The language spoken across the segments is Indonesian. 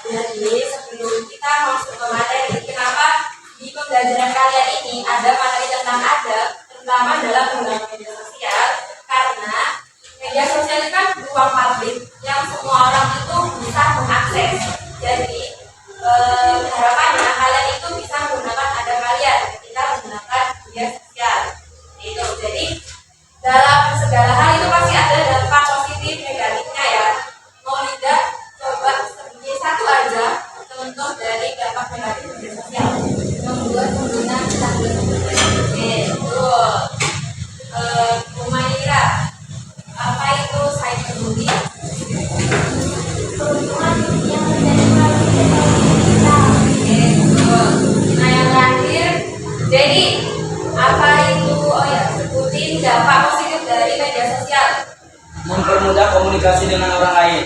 Jadi sebelum kita masuk ke materi, kenapa di pembelajaran kalian ini ada materi tentang adab, terutama dalam penggunaan media sosial? Karena media sosial itu kan ruang publik yang semua orang itu bisa mengakses. Jadi harapannya kalian itu bisa menggunakan adab kalian ketika menggunakan media sosial. Itu jadi dalam segala hal itu pasti ada dampak positif negatifnya ya. Mau tidak coba satu aja contoh dari dampak negatif media sosial. Membuat pengguna candu. Itu Umaira, apa itu cyberbullying? Perempuan yang menjadi kita. Nah yang terakhir, jadi apa itu? Oh ya, sebutin dampak positif dari media sosial. Mempermudah komunikasi dengan orang lain.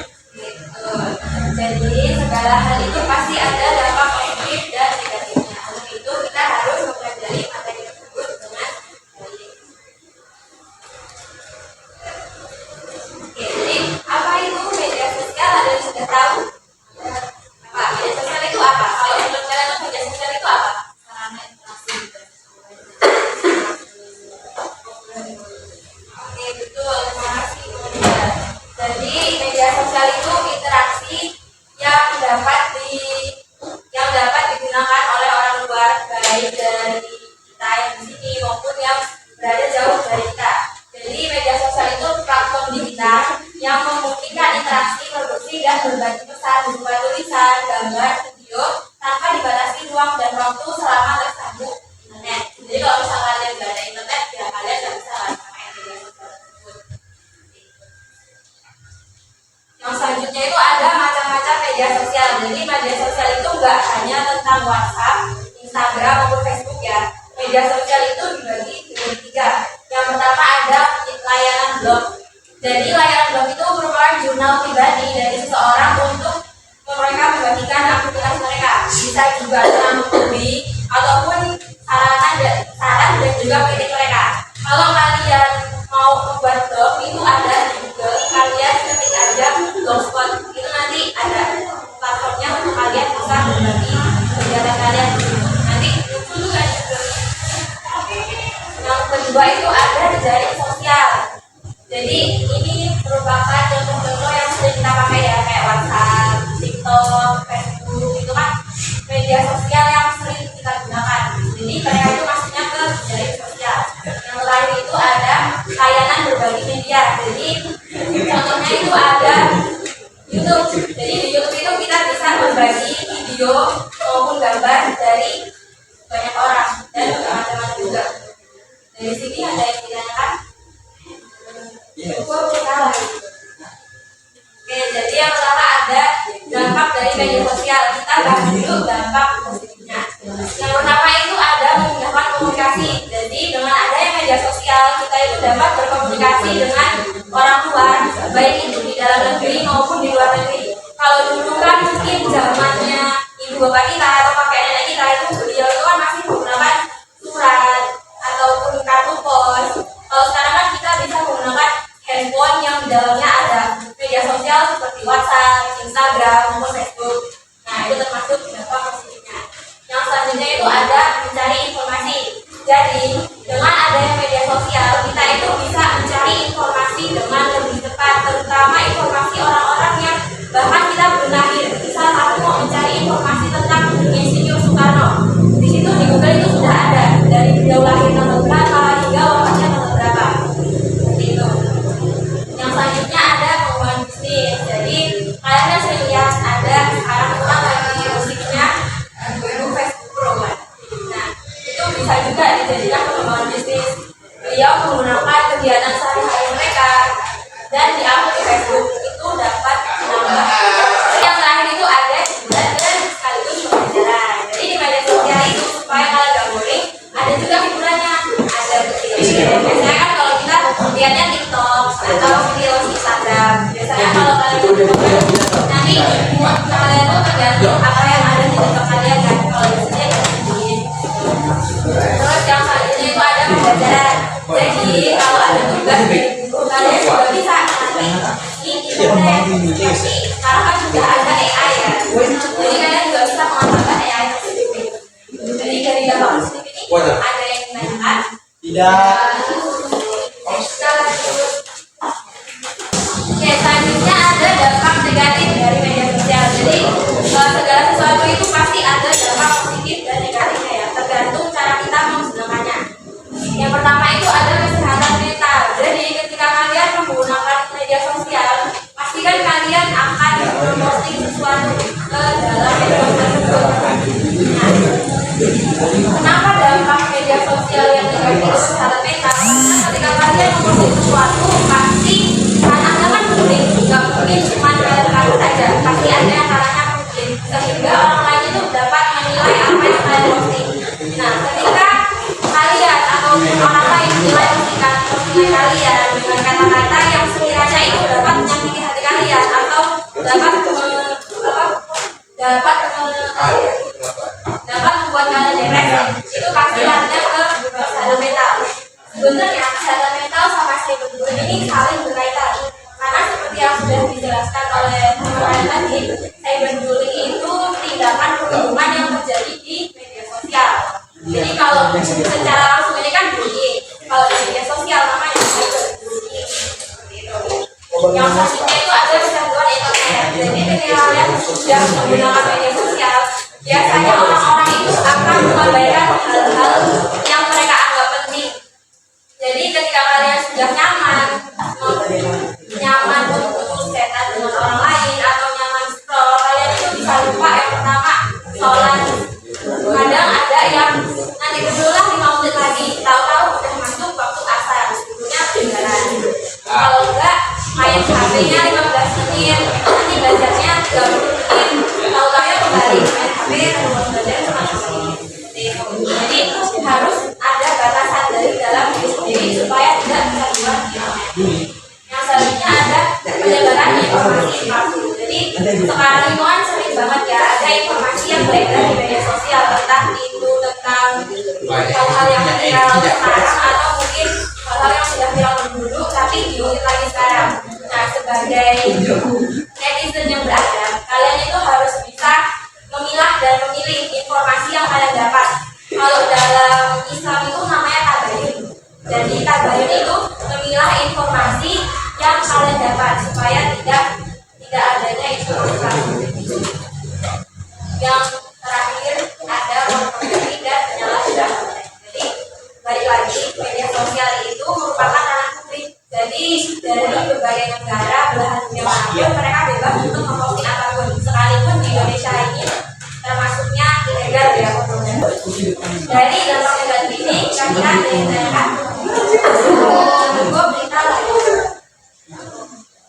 Jadi segala hal itu pasti ada dampak positif dan negatifnya. Untuk itu kita harus mempelajari materi tersebut dengan baik. Oke, jadi apa itu media sosial? Ada yang sudah tahu? Apa media sosial itu apa? Kalau menurut kalian itu media sosial itu apa? Sarana interaksi. Oke, betul. Terima kasih. Jadi media sosial itu interaksi yang dapat digunakan oleh orang luar, baik dari kita yang di sini maupun yang berada jauh dari kita. Jadi media sosial itu platform digital yang memungkinkan interaksi, produksi dan berbagi pesan berupa tulisan, gambar, video tanpa dibatasi ruang dan waktu selama tersambung internet. Jadi kalau misalnya kalian nggak ada internet, ya kalian nggak bisa pakai media sosial tersebut. Yang selanjutnya itu ada macam-macam media sosial. Jadi media sosial itu nggak hanya tentang WhatsApp, Instagram maupun Facebook ya. Media sosial itu dibagi menjadi 3. Yang pertama ada layanan blog. Jadi layanan blog itu merupakan jurnal pribadi dari seseorang untuk mereka membagikan aktivitas mereka. Bisa juga tentang hobi ataupun saran dan juga kritik mereka. Kalau kalian mau membuat blog itu ada di Google, kalian ketik aja blogspot, itu nanti ada platformnya untuk kalian bisa berbagi kegiatan kalian. Nanti muncul juga di Google. Yang kedua itu ada jejaring sosial. Jadi ini merupakan contoh-contoh yang sering kita pakai ya, kayak WhatsApp, TikTok, Facebook, itu kan media sosial yang sering kita gunakan. Jadi mereka itu masuknya ke jejaring sosial. Yang terakhir itu ada layanan berbagi media. Jadi contohnya itu ada YouTube. Jadi di YouTube itu kita bisa berbagi video maupun gambar dari banyak orang dan teman-teman juga. Dari sini ada yang ditanyakan? Cukup kita lagi. Oke, jadi yang pertama ada dampak dari media sosial. Kita bahas dulu dampak positifnya. Yang pertama itu ada memudahkan komunikasi. Jadi dengan adanya media sosial kita itu dapat berkomunikasi dengan orang luar, baik itu di dalam negeri maupun di luar negeri. Kalau dulu kan mungkin zamannya ibu bapak kita atau kakek nenek kita itu beliau itu kan masih menggunakan surat ataupun kartu pos. Kalau sekarang kan kita bisa menggunakan handphone yang di dalamnya ada media sosial seperti WhatsApp, Instagram maupun Facebook. Nah itu termasuk dampak positifnya. Yang selanjutnya itu ada mencari informasi. Jadi dengan adanya media sosial kita itu bisa mencari informasi dengan lebih cepat, terutama informasi orang-orang yang bahkan kita belum lahir. Misal aku mau mencari informasi tentang Insinyur Soekarno, di situ di Google itu sudah ada dari beliau lahir tanggal berapa hingga wafatnya tanggal berapa. Seperti itu. Yang selanjutnya ada pengembangan bisnis. Jadi kalian kan sering lihat ada sekarang orang lagi musiknya guru Facebook Pro kan. Nah itu bisa juga dijadikan pengembangan bisnis. Beliau menggunakan kegiatan sehari-hari mereka dan diupload di Facebook, itu dapat menambah. Yang terakhir itu ada hiburan dan sekaligus pembelajaran. Jadi di media sosial itu supaya kalian gak boring, ada juga hiburannya. Biasanya kan kalau kita lihatnya TikTok atau video Instagram, biasanya kalau kalian nanti mood kalian tuh tergantung apa yang ada di TikTok kalian kan. Kalau biasanya bikin. Terus yang selanjutnya itu ada pembelajaran. Jadi kalau ada tugas dari guru, kalian juga bisa nanti di internet. Tapi sekarang kan sudah ada AI ya. Jadi kalian juga bisa memanfaatkan AI tersebut. Jadi dari dampak positif ini ada yang menanyakan? Tidak. Kita lanjut. Oke, selanjutnya ada dampak negatif dari media sosial. Jadi segala sesuatu itu pasti ada dampak positif dan negatifnya ya, tergantung cara kita menggunakannya. Yang pertama itu ada kesehatan mental. Jadi ketika kalian menggunakan media sosial, pastikan kalian akan memposting sesuatu ke dalam media tersebut. Kenapa dampak media sosial yang negatif itu kesehatan mental? Karena ketika kalian memposting sesuatu, pasti anaknya kan mungkin nggak mungkin cuma kalian saja, pasti ada yang caranya mungkin sehingga orang lain itu dapat menilai apa yang kalian posting. Nah, ketika kalian atau orang lain menilai postingan kalian dengan kata-kata yang sekiranya itu dapat menyakiti hati kalian atau dapat membuat kalian depresi, itu pasti artinya ke kesehatan mental. Sebenarnya kesehatan mental sama cyberbullying ini saling berkaitan, karena seperti yang sudah dijelaskan oleh teman-teman tadi, cyberbullying itu tindakan perhubungan yang terjadi di media sosial. Jadi kalau secara langsung ini kan bullying, kalau di media sosial namanya cyberbullying. Yang selanjutnya itu ada kecanduan internet. Jadi ketika kalian sudah menggunakan media sosial, biasanya orang-orang itu akan mengabaikan hal-hal yang mereka anggap penting. Jadi ketika kalian sudah nyaman untuk chatan dengan orang lain atau nyaman scroll, kalian itu bisa lupa yang pertama sholat. Kadang ada yang nanti berdoa 5 menit lagi, tahu-tahu udah masuk waktu asar, sebetulnya ketinggalan. Kalau enggak, main HP-nya 15 menit, nanti belajarnya 30 menit, tahu-tahu kembali main HP, belajar cuma 5 menit. Jadi harus ada batasan dari dalam diri sendiri supaya tidak kecanduan internet. Yang selanjutnya ada penyebaran informasi palsu. Jadi sekarang itu kan sering banget ya ada informasi yang beredar di media sosial, entah itu tentang hal-hal yang viral sekarang atau mungkin hal-hal yang sudah viral dulu tapi diungkit lagi sekarang. Nah, sebagai netizen yang beradab, kalian itu harus bisa memilah dan memilih informasi yang kalian dapat. Kalau dalam Islam itu namanya tabayun. Jadi tabayun itu memilah informasi yang kalian dapat supaya tidak adanya informasi palsu. Yang terakhir ada pornografi dan penyalahgunaan. Jadi balik lagi, media sosial itu merupakan ranah publik. Jadi dari berbagai negara belahan dunia manapun mereka bebas untuk memposting apapun. Sekalipun di Indonesia ini termasuknya ilegal ya pornografi. Dari dampak negatif ini kira-kira ada yang tanyakan? Tunggu berita lagi.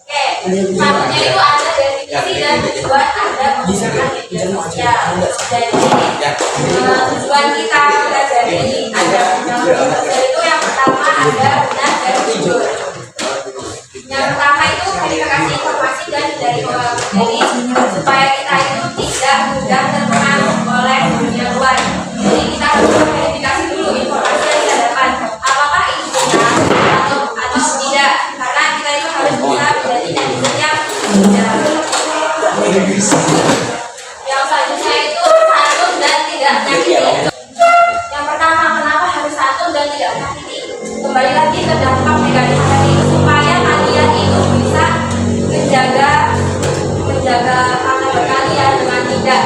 Oke, selanjutnya itu ada definisi dan tujuan ada penggunaan media sosial. Jadi tujuan kita belajar ini ada media sosial itu yang pertama ada benar dan jujur. Yang pertama itu verifikasi informasi dan dari orang. Jadi supaya kita itu tidak mudah terpengaruh oleh dunia luar. Jadi kita harus verifikasi dulu informasi yang kita dapat. Apakah itu benar atau tidak? Karena kita itu harus bisa menjadi netizen yang bijak. Yang selanjutnya itu santun dan tidak menyakiti. Yang pertama, kenapa harus santun dan tidak menyakiti? Kembali lagi ke dampak negatif tadi, supaya kalian itu bisa menjaga karakter kalian dengan tidak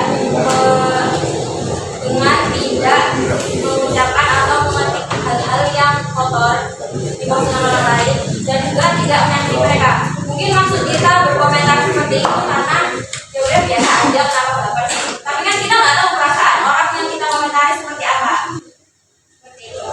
mengucapkan atau memetik hal-hal yang kotor di postingan orang lain dan juga tidak menyakiti mereka. Mungkin maksud kita berkomentar seperti itu karena ya udah biasa aja kenapa baper sih. Tapi kan kita nggak tahu perasaan orang yang kita komentari seperti apa. Seperti itu.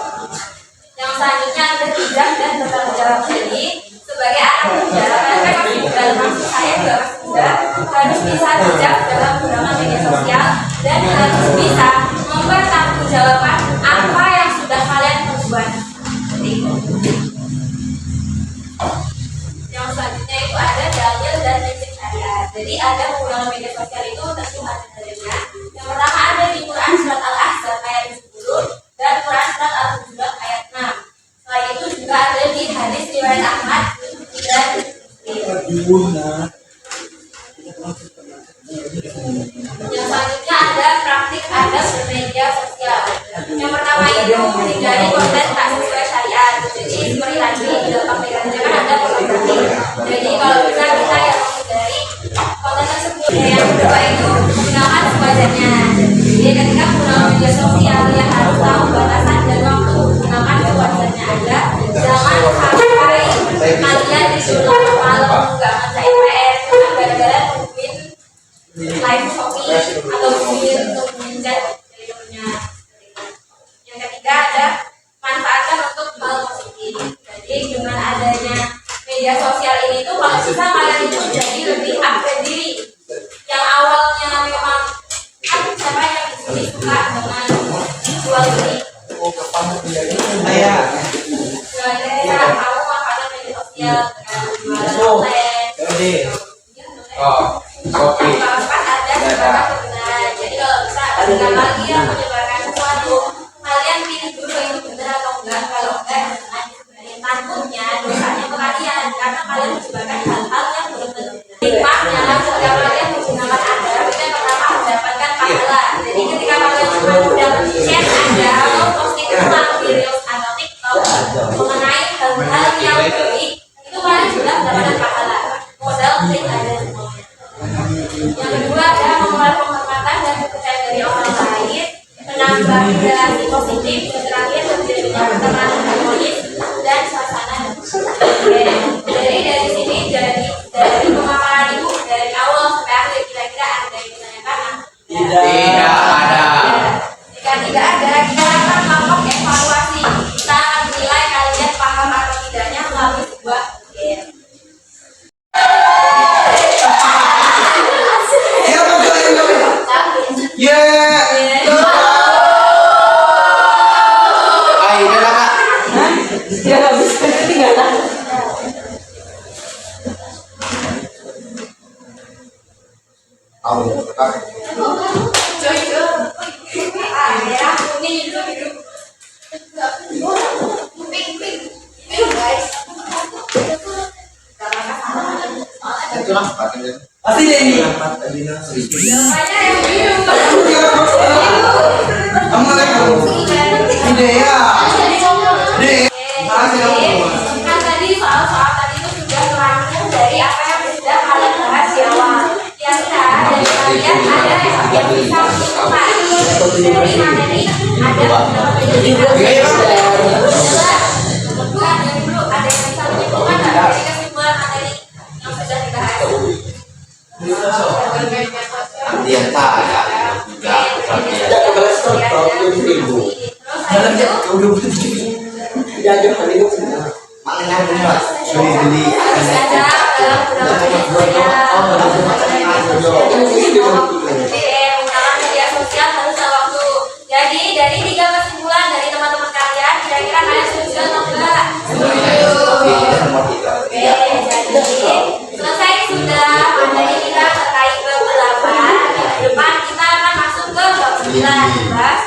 Yang selanjutnya ada bijak dan bertanggung jawab. Jadi sebagai anak muda, mereka masih muda, termasuk saya juga masih muda, harus bisa bijak dalam menggunakan media sosial dan harus bisa mempertanggungjawabkan apa yang sudah kalian perbuat. Seperti itu. Jadi ada penggunaan media sosial itu tentu ada dalilnya. Yang pertama ada di Quran surat Al-Ahzab ayat 10 dan Quran surat Al-Hujurat ayat 6. Selain itu juga ada di hadis riwayat Ahmad dan yang selanjutnya ada praktik adab bermedia sosial. Yang pertama itu menghindari konten tak sesuai syariat. Jadi seperti tadi di dalam praktik kan ada pornografi. Jadi kalau bisa kita yang menghindari konten tersebut. Yang kedua itu menggunakan sewajarnya. Jadi ketika menggunakan media sosial ya harus tahu batasan dan waktu menggunakan sewajarnya aja. Jangan sampai kalian disuruh malam nggak ngerjain PR gara-gara nungguin live shopping atau nungguin chat dari temennya. Yang ketiga ada manfaatkan untuk hal positif. Jadi dengan adanya media sosial ini tuh kalau bisa kalian itu jadi lebih upgrade diri. Yang awalnya memang kan siapa yang di sini suka dengan jual beli. Jual kamu manfaatkan media sosial dengan jualan Oke. Pas ada sebarang kebenaran. Jadi kalau bisa ketika kalian menyebarkan sesuatu, kalian pilih dulu itu benar atau enggak. Kalau enggak, jangan disebarin. Takutnya dosanya ke kalian karena kalian menyebarkan hal-hal yang belum tentu. Hikmahnya ketika kalian menggunakan adab, itu yang pertama mendapatkan pahala. Jadi ketika kalian cuma udah share aja atau posting ulang di Reels atau TikTok mengenai hal-hal yang baik, itu kalian sudah mendapatkan pahala. Modal klik ada semuanya. Yang kedua adalah mengurangi penghormatan dan kepercayaan dari orang lain, menambah relasi positif, dan terakhir terjadinya pertemanan harmonis dan suasana. Jadi dari sini dari pemaparan ibu dari awal sampai akhir kira-kira ada yang ditanyakan? Tidak ada. Jika tidak ada, kita akan melakukan evaluasi. Kita akan menilai kalian paham atau tidaknya melalui sebuah game. Merah, kuning, biru. Guys. Pasti deh ini. Namanya yang biru. Kan tadi soal-soal tadi itu sudah merangkum dari apa yang sudah kalian bahas di awal. Kira-kira dari kalian ada yang bisa menyimpulkan dari materi ada beberapa bukan yang dulu ada yang bisa menyimpulkan nggak dari kesimpulan materi yang sudah dibahas. Jadi dari 3 kesimpulan dari teman-teman kalian, kira-kira kalian setuju atau enggak? Oke, jadi selesai sudah materi kita terkait bab 8. Depan kita akan masuk ke bab 9, bahas